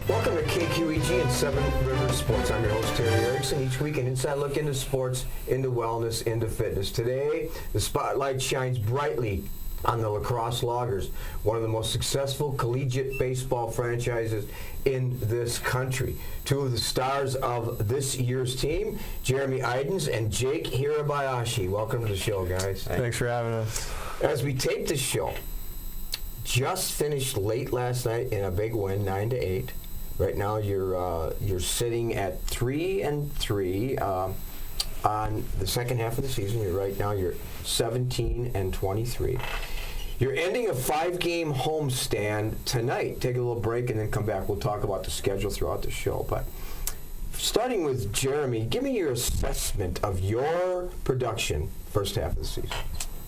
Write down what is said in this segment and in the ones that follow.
Welcome to KQEG and Seven Rivers Sports. I'm your host, Terry Erickson. Each week, an inside look into sports, into wellness, into fitness. Today, the spotlight shines brightly on the Crosse Loggers, one of the most successful collegiate baseball franchises in this country. Two of the stars of this year's team, Jeremy Ydens and Jake Hirabayashi. Welcome to the show, guys. Thanks for having us. As we tape the show, just finished late last night in a big win, 9-8. Right now, you're sitting at 3-3 on the second half of the season. Right now, you're 17-23. You're ending a 5-game homestand tonight. Take a little break and then come back. We'll talk about the schedule throughout the show. But starting with Jeremy, give me your assessment of your production first half of the season.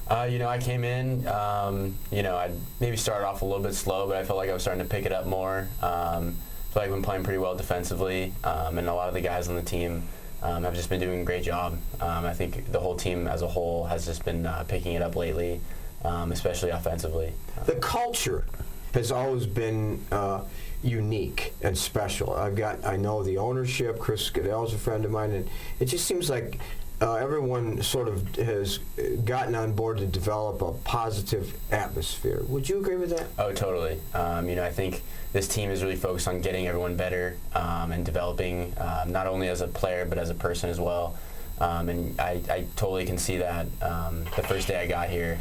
I came in, I maybe started off a little bit slow, but I felt like I was starting to pick it up more. I feel like I've been playing pretty well defensively, and a lot of the guys on the team have just been doing a great job. I think the whole team as a whole has just been picking it up lately, especially offensively. The culture has always been unique and special. I know the ownership. Chris Goodell's a friend of mine, and it just seems like everyone sort of has gotten on board to develop a positive atmosphere. Would you agree with that? Oh, totally. I think this team is really focused on getting everyone better and developing not only as a player but as a person as well. And I totally can see that the first day I got here.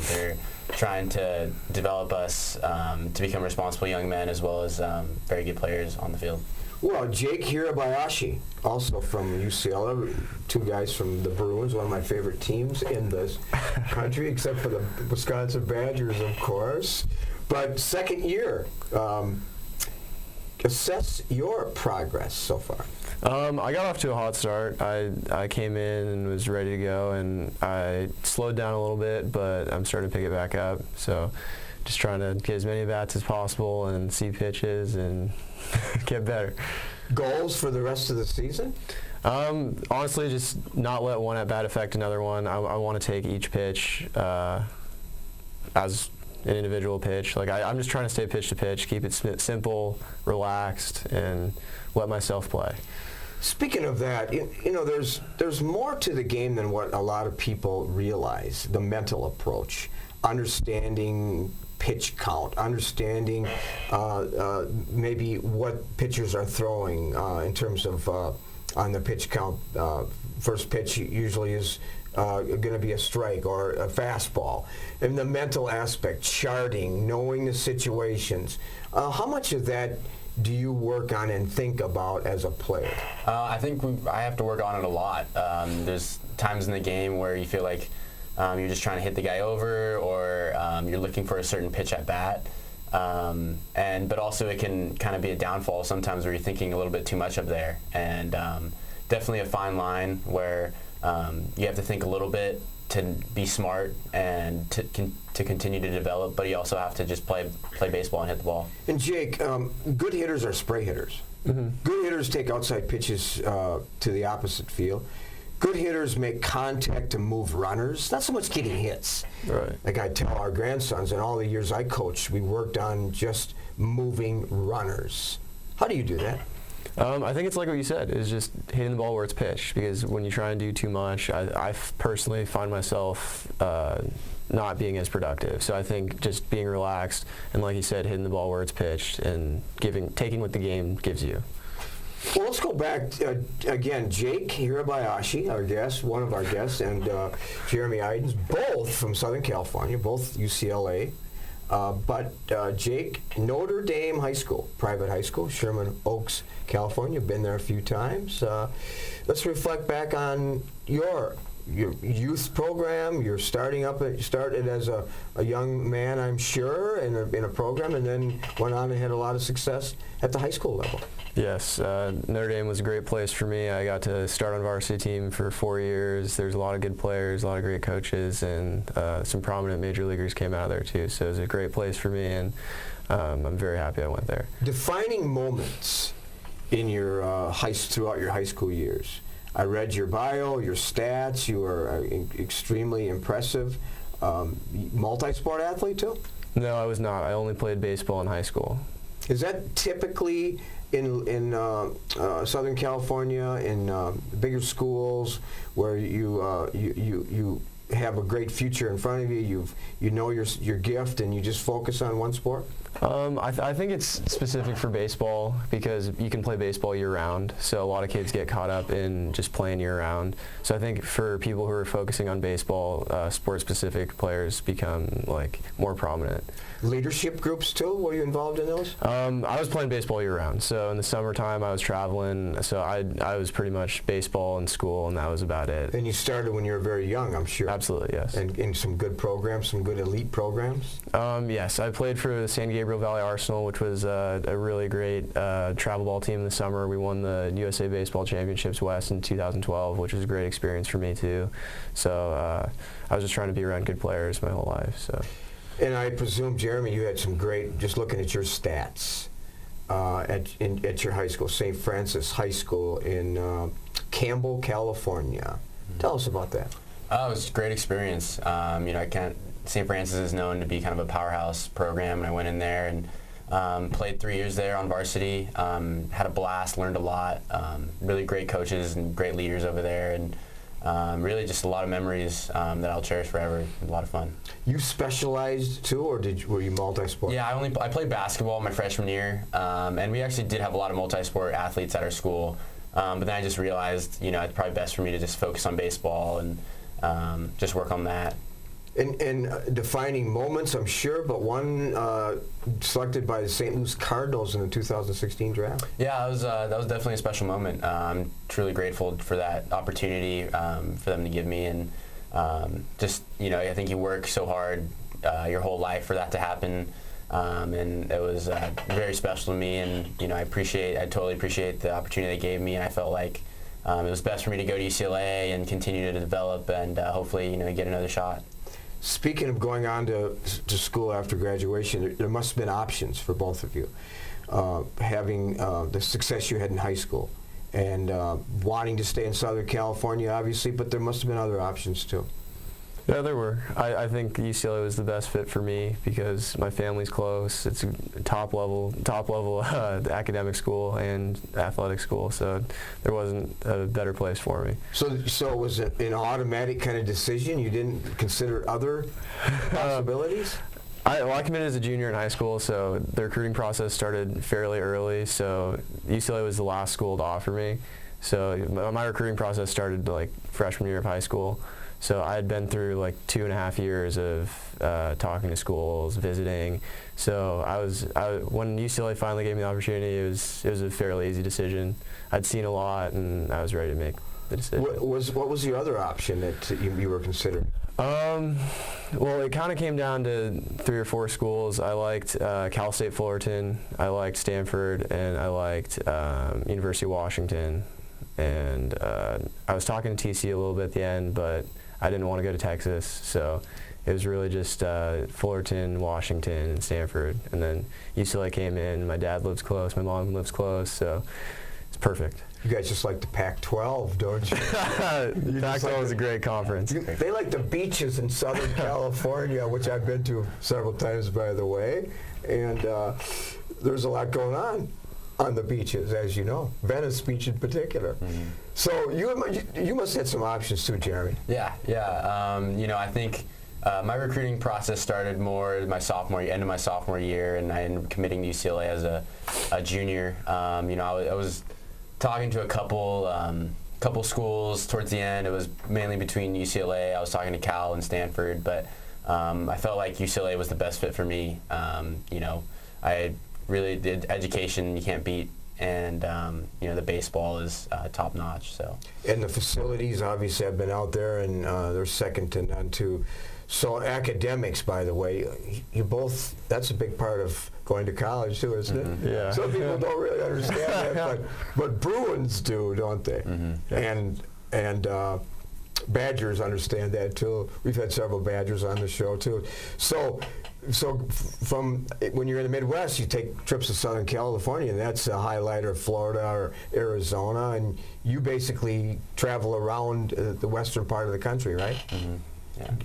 They're trying to develop us to become responsible young men as well as very good players on the field. Well, Jake Hirabayashi, also from UCLA, two guys from the Bruins, one of my favorite teams in this country, except for the Wisconsin Badgers, of course. But second year, assess your progress so far. I got off to a hot start. I came in and was ready to go, and I slowed down a little bit, but I'm starting to pick it back up. So just trying to get as many bats as possible and see pitches and get better. Goals for the rest of the season? Honestly, just not let one at-bat affect another one. I want to take each pitch as an individual pitch. I'm just trying to stay pitch to pitch, keep it simple, relaxed, and let myself play. Speaking of that, there's more to the game than what a lot of people realize. The mental approach, understanding pitch count, understanding maybe what pitchers are throwing in terms of on the pitch count. First pitch usually is going to be a strike or a fastball. And the mental aspect, charting, knowing the situations. How much of that do you work on and think about as a player? I think I have to work on it a lot. There's times in the game where you feel like you're just trying to hit the guy over, or you're looking for a certain pitch at bat. But also it can kind of be a downfall sometimes where you're thinking a little bit too much up there. And definitely a fine line where you have to think a little bit to be smart and to continue to develop, but you also have to just play baseball and hit the ball. And Jake, good hitters are spray hitters. Mm-hmm. Good hitters take outside pitches to the opposite field. Good hitters make contact to move runners, not so much getting hits. Right. Like I tell our grandsons, in all the years I coached, we worked on just moving runners. How do you do that? I think it's like what you said, is just hitting the ball where it's pitched, because when you try and do too much, I personally find myself not being as productive. So I think just being relaxed and, like you said, hitting the ball where it's pitched and taking what the game gives you. Well, let's go back again. Jake Hirabayashi, our guest, one of our guests, and Jeremy Ydens, both from Southern California, both UCLA. But Jake, Notre Dame High School, private high school, Sherman Oaks, California. Been there a few times. Let's reflect back on your youth program. You started as a young man, I'm sure, in a program, and then went on and had a lot of success at the high school level. Yes, Notre Dame was a great place for me. I got to start on varsity team for 4 years. There's a lot of good players, a lot of great coaches, and some prominent major leaguers came out of there too. So it was a great place for me, and I'm very happy I went there. Defining moments in your throughout your high school years. I read your bio, your stats. You were extremely impressive. Multi-sport athlete too? No, I was not. I only played baseball in high school. Is that typically in Southern California, in bigger schools, where you have a great future in front of you? You know your gift, and you just focus on one sport? I think it's specific for baseball because you can play baseball year-round, so a lot of kids get caught up in just playing year-round. So I think for people who are focusing on baseball, sport-specific players become like more prominent. Leadership groups too? Were you involved in those? I was playing baseball year-round, so in the summertime I was traveling, so I was pretty much baseball in school, and that was about it. And you started when you were very young, I'm sure. Absolutely, yes. And in some good programs, some good elite programs? Yes, I played for the San Gabriel Valley Arsenal, which was a really great travel ball team in the summer. We won the USA Baseball Championships West in 2012, which was a great experience for me too. So I was just trying to be around good players my whole life. So. And I presume, Jeremy, you had some great, just looking at your stats at your high school, St. Francis High School in Campbell, California. Tell us about that. Oh, it was a great experience. St. Francis is known to be kind of a powerhouse program, and I went in there and played 3 years there on varsity. Had a blast, learned a lot. Really great coaches and great leaders over there, and really just a lot of memories that I'll cherish forever. A lot of fun. You specialized too, or were you multi-sport? Yeah, I played basketball my freshman year, and we actually did have a lot of multi-sport athletes at our school. But then I just realized, it's probably best for me to just focus on baseball and just work on that. And defining moments, I'm sure, but one selected by the St. Louis Cardinals in the 2016 draft. Yeah, that was definitely a special moment. I'm truly grateful for that opportunity for them to give me, and I think you work so hard your whole life for that to happen, and it was very special to me. And I totally appreciate the opportunity they gave me. And I felt like it was best for me to go to UCLA and continue to develop, and hopefully get another shot. Speaking of going on to school after graduation, there must have been options for both of you. Having the success you had in high school and wanting to stay in Southern California, obviously, but there must have been other options too. Yeah, there were. I think UCLA was the best fit for me because my family's close. It's a top level academic school and athletic school, so there wasn't a better place for me. So was it an automatic kind of decision? You didn't consider other possibilities? I committed as a junior in high school, so the recruiting process started fairly early. So UCLA was the last school to offer me. So my recruiting process started like freshman year of high school. So I had been through like 2.5 years of talking to schools, visiting. So when UCLA finally gave me the opportunity, it was a fairly easy decision. I'd seen a lot, and I was ready to make the decision. What was your other option that you were considering? Well, it kind of came down to 3 or 4 schools. I liked Cal State Fullerton, I liked Stanford, and I liked University of Washington. And I was talking to TC a little bit at the end, but I didn't want to go to Texas, so it was really just Fullerton, Washington, and Stanford. And then UCLA came in. My dad lives close. My mom lives close, so it's perfect. You guys just like the Pac-12, don't you? Pac-12 is a great conference. They like the beaches in Southern California, which I've been to several times, by the way. And there's a lot going on the beaches, as you know, Venice Beach in particular. Mm-hmm. So you must have had some options too, Jeremy. Yeah. I think my recruiting process started more end of my sophomore year, and I ended up committing to UCLA as a junior. I was talking to a couple schools towards the end. It was mainly between UCLA. I was talking to Cal and Stanford, but I felt like UCLA was the best fit for me. I really did education you can't beat, and the baseball is top notch. So. And the facilities, obviously, I've been out there, and they're second to none too. So academics, by the way, you both, that's a big part of going to college too, isn't it? Mm-hmm. Yeah. Some people don't really understand that, but Bruins do, don't they? Mm-hmm. And Badgers understand that too. We've had several Badgers on the show too. So from when you're in the Midwest, you take trips to Southern California, and that's a highlighter of Florida or Arizona, and you basically travel around the western part of the country, right? Mm-hmm.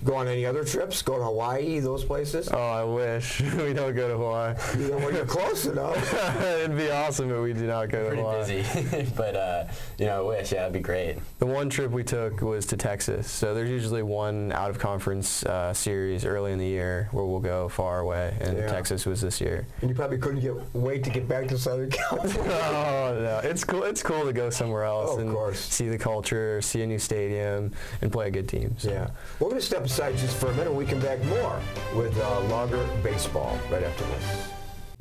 Go on any other trips? Go to Hawaii, those places? Oh, I wish we don't go to Hawaii. You know, well, you're close enough. It'd be awesome, but we do not go to Hawaii. Pretty busy, but you know, I wish. Yeah, that'd be great. The one trip we took was to Texas. So there's usually one out-of-conference series early in the year where we'll go far away, and Texas was this year. And you probably couldn't wait to get back to Southern California. Oh no, it's cool. It's cool to go somewhere else of and course. see the culture, see a new stadium, and play a good team. So. Yeah. We're going to step aside just for a minute. We come back more with Logger Baseball right after this.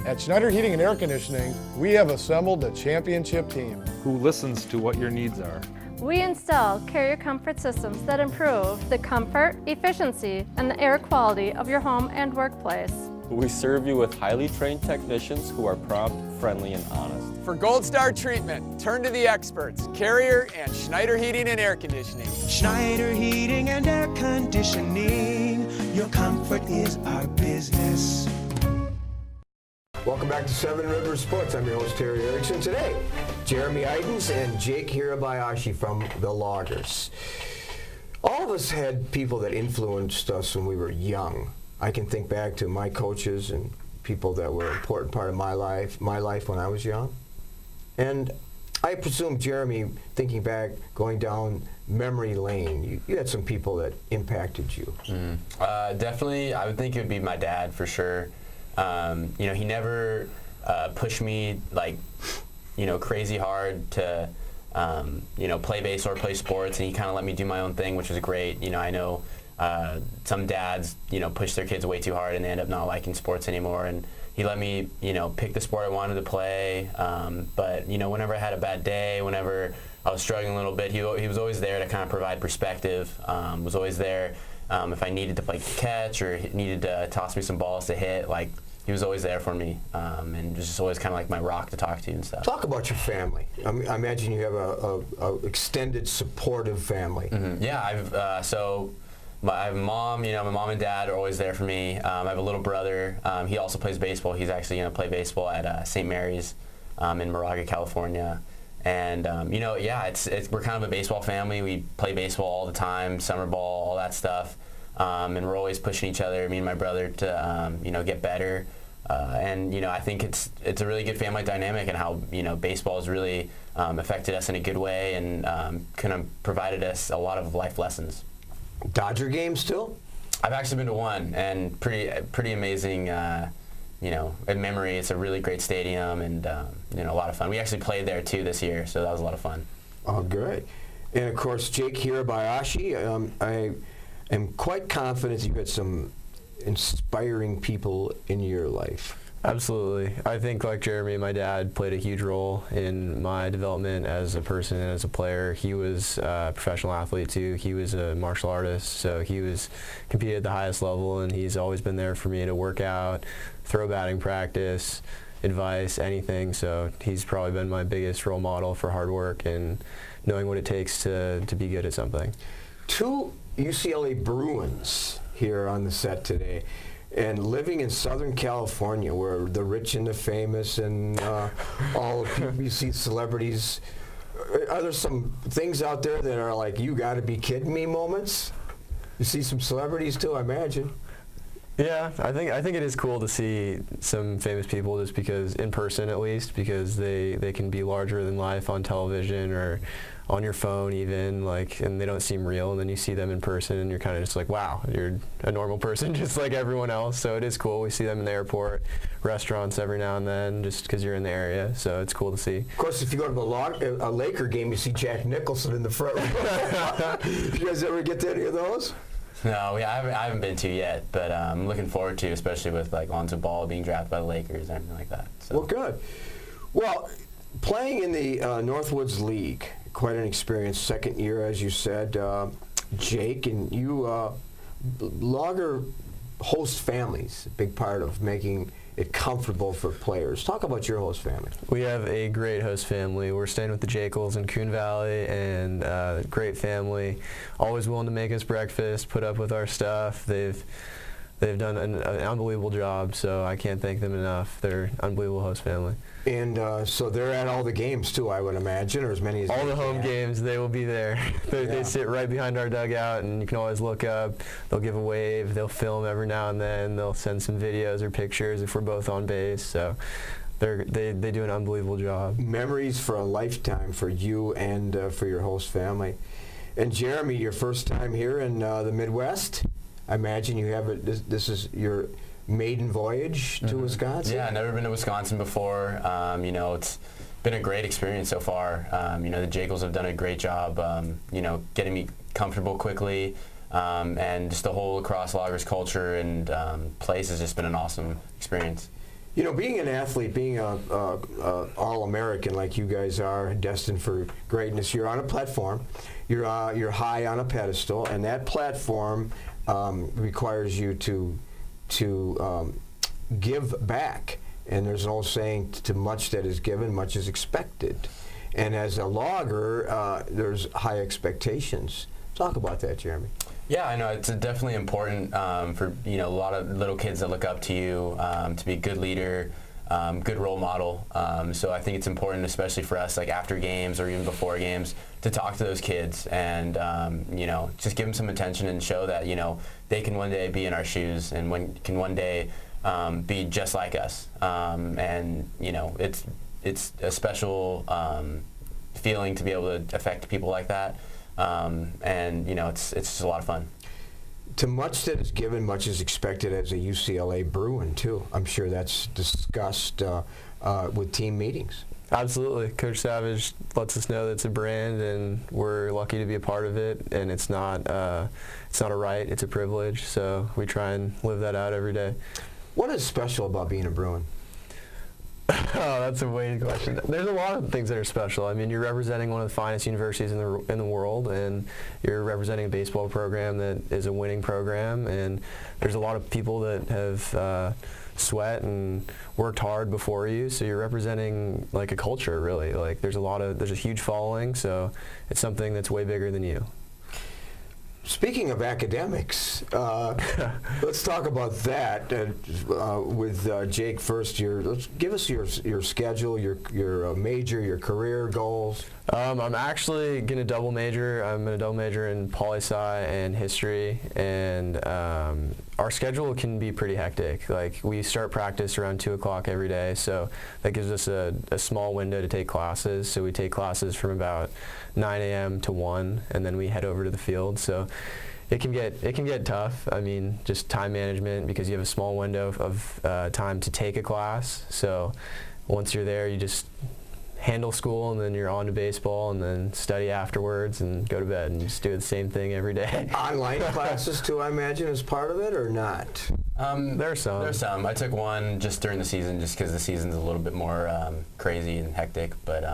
At Schneider Heating and Air Conditioning, we have assembled a championship team. Who listens to what your needs are. We install carrier comfort systems that improve the comfort, efficiency, and the air quality of your home and workplace. We serve you with highly trained technicians who are prompt, friendly, and honest. For Gold Star treatment, turn to the experts, Carrier and Schneider Heating and Air Conditioning. Schneider Heating and Air Conditioning, your comfort is our business. Welcome back to Seven Rivers Sports. I'm your host, Terry Erickson. Today, Jeremy Ydens and Jake Hirabayashi from the Loggers. All of us had people that influenced us when we were young. I can think back to my coaches and people that were an important part of my life when I was young. And I presume, Jeremy, thinking back, going down memory lane, you had some people that impacted you. Definitely, I would think it would be my dad for sure. You know, he never pushed me like, you know, crazy hard to, you know, play baseball or play sports, and he kind of let me do my own thing, which was great. You know, I know some dads, you know, push their kids way too hard and they end up not liking sports anymore, and he let me, you know, pick the sport I wanted to play. But, you know, whenever I had a bad day, whenever I was struggling a little bit, he was always there to kind of provide perspective, was always there if I needed to play catch or needed to toss me some balls to hit, like, he was always there for me, and was just always kind of like my rock to talk to and stuff. Talk about your family. I imagine you have a extended, supportive family. Mm-hmm. Yeah, I have a mom. You know, my mom and dad are always there for me. I have a little brother. He also plays baseball. He's actually going to play baseball at St. Mary's in Moraga, California. And you know, yeah, we're kind of a baseball family. We play baseball all the time, summer ball, all that stuff, and we're always pushing each other, me and my brother, to you know, get better. And you know, I think it's a really good family dynamic, and how, you know, baseball has really affected us in a good way, and kind of provided us a lot of life lessons. Dodger games still? I've actually been to one, and pretty amazing. You know, in memory, it's a really great stadium, and you know, a lot of fun. We actually played there too this year, so that was a lot of fun. Oh, great! And of course, Jake Hirabayashi. I am quite confident you had some inspiring people in your life. Absolutely. I think, like Jeremy, my dad played a huge role in my development as a person and as a player. He was a professional athlete too. He was a martial artist, so he was competed at the highest level, and he's always been there for me to work out, throw batting practice, advice, anything. So he's probably been my biggest role model for hard work and knowing what it takes to be good at something. Two UCLA Bruins here on the set today. And living in Southern California, where the rich and the famous and all the people, you see celebrities, are there some things out there that are like, you got to be kidding me moments? You see some celebrities too, I imagine. Yeah, I think it is cool to see some famous people, just because, in person at least, because they can be larger than life on television or on your phone even, like, and they don't seem real, and then you see them in person and you're kind of just like, wow, you're a normal person just like everyone else. So it is cool. We see them in the airport, restaurants every now and then, just because you're in the area, so it's cool to see. Of course, if you go to a Laker game, you see Jack Nicholson in the front row. You guys ever get to any of those? No, I haven't been to yet, but I'm looking forward to, especially with like Lonzo Ball being drafted by the Lakers and everything like that. So. Well, good. Well, playing in the Northwoods League, quite an experience. Second year, as you said, Jake, and you, Logger host families, a big part of making it comfortable for players. Talk about your host family. We have a great host family. We're staying with the Jekyls in Coon Valley, and great family. Always willing to make us breakfast, put up with our stuff. They've they've done an unbelievable job, so I can't thank them enough. They're an unbelievable host family. And so they're at all the games too, I would imagine, or as many as All they the home can. games, they will be there. They sit right behind our dugout, and you can always look up. They'll give a wave. They'll film every now and then. They'll send some videos or pictures if we're both on base. So they do an unbelievable job. Memories for a lifetime for you and for your host family. And Jeremy, your first time here in the Midwest, I imagine you have it. This is your maiden voyage to Wisconsin? Yeah, never been to Wisconsin before. It's been a great experience so far. The Jagels have done a great job, getting me comfortable quickly, and just the whole Crosse Loggers culture and place has just been an awesome experience. Being an athlete, being a All-American like you guys are, destined for greatness, you're on a platform, you're high on a pedestal, and that platform requires you to give back. And there's an old saying, to much that is given, much is expected. And as a logger, there's high expectations. Talk about that, Jeremy. Yeah, I know it's definitely important for a lot of little kids that look up to you to be a good leader, good role model. So I think it's important, especially for us, like after games or even before games, to talk to those kids and just give them some attention and show that they can one day be in our shoes and can one day be just like us. It's a special feeling to be able to affect people like that. It's just a lot of fun. To much that is given, much is expected as a UCLA Bruin, too. I'm sure that's discussed with team meetings. Absolutely. Coach Savage lets us know that it's a brand, and we're lucky to be a part of it. And it's not a right; it's a privilege. So we try and live that out every day. What is special about being a Bruin? Oh, that's a weighted question. There's a lot of things that are special. I mean, you're representing one of the finest universities in the world, and you're representing a baseball program that is a winning program. And there's a lot of people that have sweat and worked hard before you. So you're representing like a culture, really. Like there's a huge following. So it's something that's way bigger than you. Speaking of academics, let's talk about that with Jake first. Let's give us your schedule, your major, your career goals. I'm actually going to double major. I'm going to double major in poli-sci and history, and our schedule can be pretty hectic. Like we start practice around 2 o'clock every day, so that gives us a small window to take classes. So we take classes from about 9 a.m. to 1, and then we head over to the field. So it can get tough. I mean, just time management, because you have a small window of time to take a class. So once you're there, you just handle school, and then you're on to baseball, and then study afterwards, and go to bed, and just do the same thing every day. Online classes too, I imagine, is part of it, or not? There's some. There's some. I took one just during the season, just because the season's a little bit more crazy and hectic. But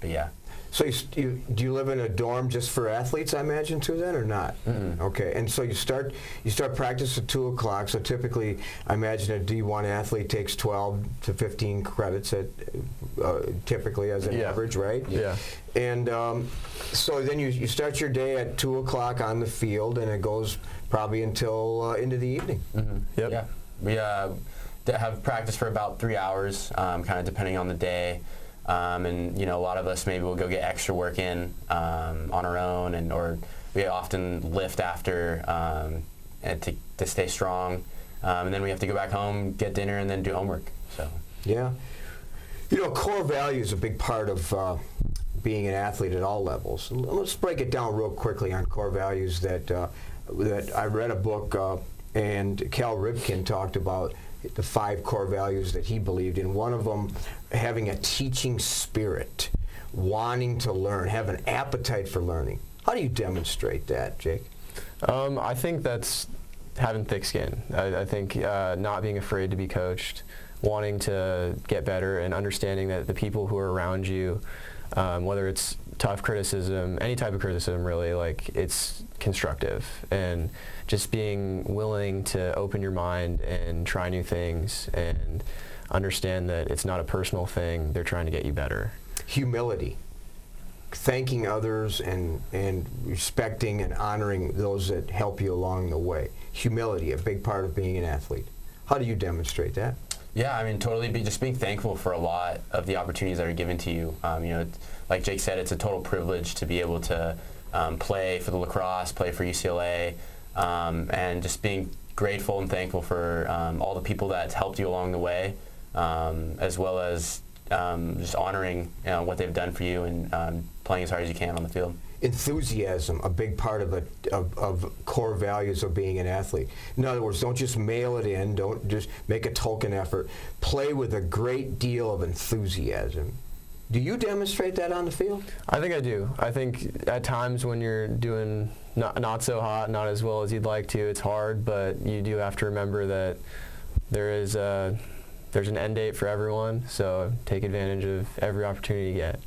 yeah. So do you live in a dorm just for athletes, I imagine, too, then, or not? Mm-mm. Okay, and so you start practice at 2 o'clock. So typically, I imagine a D1 athlete takes 12 to 15 credits typically as an average, right? Yeah. And so then you start your day at 2 o'clock on the field, and it goes probably until into the evening. Mm-hmm. Yep. Yeah. We have practice for about 3 hours, kind of depending on the day. And a lot of us maybe will go get extra work in on our own, or we often lift after to stay strong. And then we have to go back home, get dinner, and then do homework. So yeah, core value is a big part of being an athlete at all levels. Let's break it down real quickly on core values that I read a book and Cal Ripken talked about the 5 core values that he believed in. One of them, having a teaching spirit, wanting to learn, have an appetite for learning. How do you demonstrate that, Jake? I think that's having thick skin. I think not being afraid to be coached, wanting to get better, and understanding that the people who are around you, whether it's tough criticism, any type of criticism really, like it's constructive, and just being willing to open your mind and try new things and understand that it's not a personal thing. They're trying to get you better. Humility. thanking others and respecting and honoring those that help you along the way. Humility, a big part of being an athlete. How do you demonstrate that? Yeah, I mean, totally. Just being thankful for a lot of the opportunities that are given to you. Like Jake said, it's a total privilege to be able to play for the lacrosse, play for UCLA, and just being grateful and thankful for all the people that helped you along the way, as well as just honoring what they've done for you and playing as hard as you can on the field. Enthusiasm, a big part of core values of being an athlete. In other words, don't just mail it in, don't just make a token effort. Play with a great deal of enthusiasm. Do you demonstrate that on the field? I think I do. I think at times when you're doing not so hot, not as well as you'd like to, it's hard, but you do have to remember that there's an end date for everyone, so take advantage of every opportunity you get.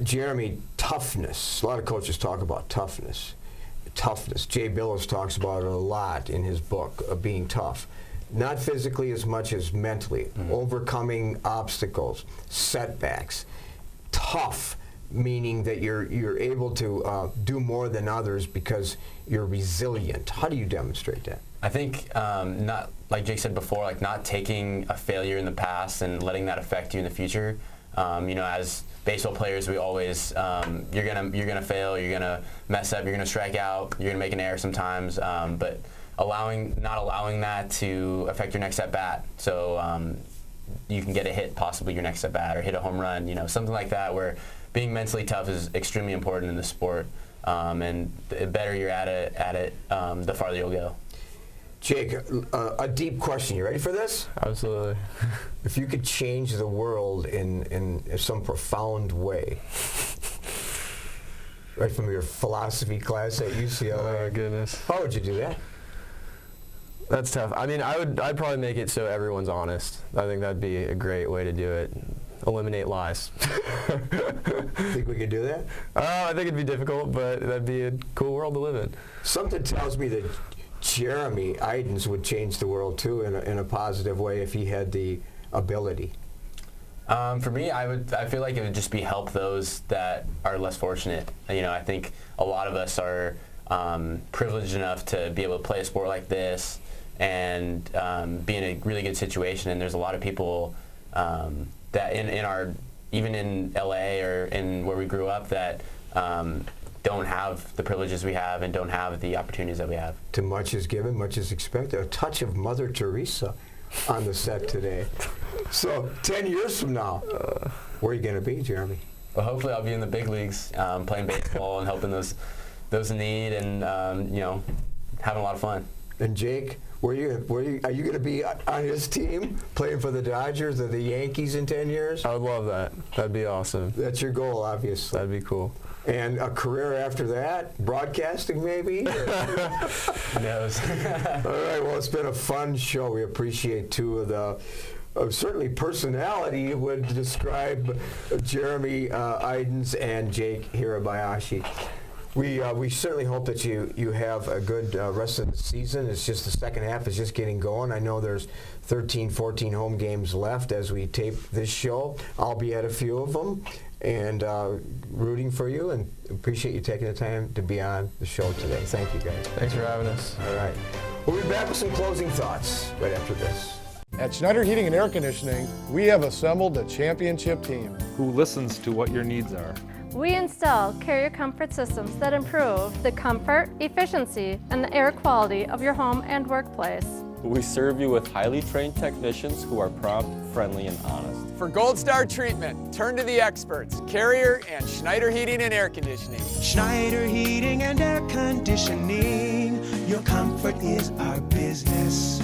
Jeremy, toughness. A lot of coaches talk about toughness. Jay Billows talks about it a lot in his book, being tough. Not physically as much as mentally. Overcoming obstacles, setbacks. Tough, meaning that you're able to do more than others because you're resilient. How do you demonstrate that? I think not, like Jake said before, like not taking a failure in the past and letting that affect you in the future. As baseball players, we always you're gonna fail, you're gonna mess up, you're gonna strike out, you're gonna make an error sometimes, but not allowing that to affect your next at bat. So you can get a hit, possibly your next at bat, or hit a home run, something like that. Where being mentally tough is extremely important in the sport, and the better you're at it, the farther you'll go. Jake, a deep question. You ready for this? Absolutely. If you could change the world in some profound way, right from your philosophy class at UCLA, Oh my goodness. how would you do that? That's tough. I mean, I'd probably make it so everyone's honest. I think that'd be a great way to do it. Eliminate lies. Think we could do that? I think it'd be difficult, but that'd be a cool world to live in. Something tells me that Jeremy Ydens would change the world too in a positive way if he had the ability. For me, I feel like it would just be help those that are less fortunate. I think a lot of us are privileged enough to be able to play a sport like this and be in a really good situation. And there's a lot of people that even in LA or in where we grew up that don't have the privileges we have and don't have the opportunities that we have. Too much is given, much is expected. A touch of Mother Teresa on the set today. So 10 years from now, where are you going to be, Jeremy? Well, hopefully I'll be in the big leagues playing baseball and helping those in need and having a lot of fun. And Jake, are you going to be on his team playing for the Dodgers or the Yankees in 10 years? I would love that. That'd be awesome. That's your goal, obviously. That'd be cool. And a career after that? Broadcasting, maybe? Who knows? All right, well, it's been a fun show. We appreciate two of the certainly personality would describe Jeremy Ydens and Jake Hirabayashi. We certainly hope that you have a good rest of the season. It's just the second half is just getting going. I know there's 13, 14 home games left as we tape this show. I'll be at a few of them and rooting for you, and appreciate you taking the time to be on the show today. Thank you, guys. Thanks for having us. All right. We'll be back with some closing thoughts right after this. At Schneider Heating and Air Conditioning, we have assembled a championship team. Who listens to what your needs are. We install carrier comfort systems that improve the comfort, efficiency, and the air quality of your home and workplace. We serve you with highly trained technicians who are prompt, friendly, and honest. For Gold Star treatment, turn to the experts, Carrier and Schneider Heating and Air Conditioning. Schneider Heating and Air Conditioning. Your comfort is our business.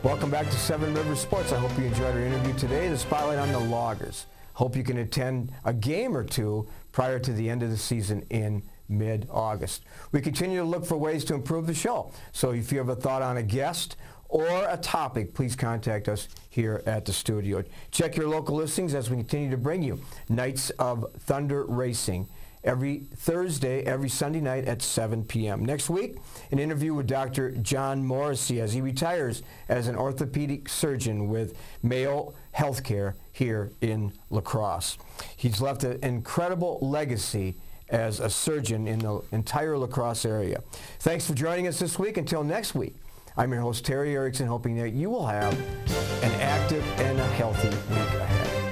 Welcome back to Seven Rivers Sports. I hope you enjoyed our interview today. The spotlight on the Loggers. Hope you can attend a game or two prior to the end of the season in mid-August. We continue to look for ways to improve the show. So if you have a thought on a guest or a topic, please contact us here at the studio. Check your local listings as we continue to bring you Knights of Thunder Racing every Thursday, every Sunday night at 7 p.m. Next week, an interview with Dr. John Morrissey as he retires as an orthopedic surgeon with Mayo Healthcare here in La Crosse. He's left an incredible legacy as a surgeon in the entire La Crosse area. Thanks for joining us this week. Until next week, I'm your host, Terry Erickson, hoping that you will have an active and a healthy week ahead.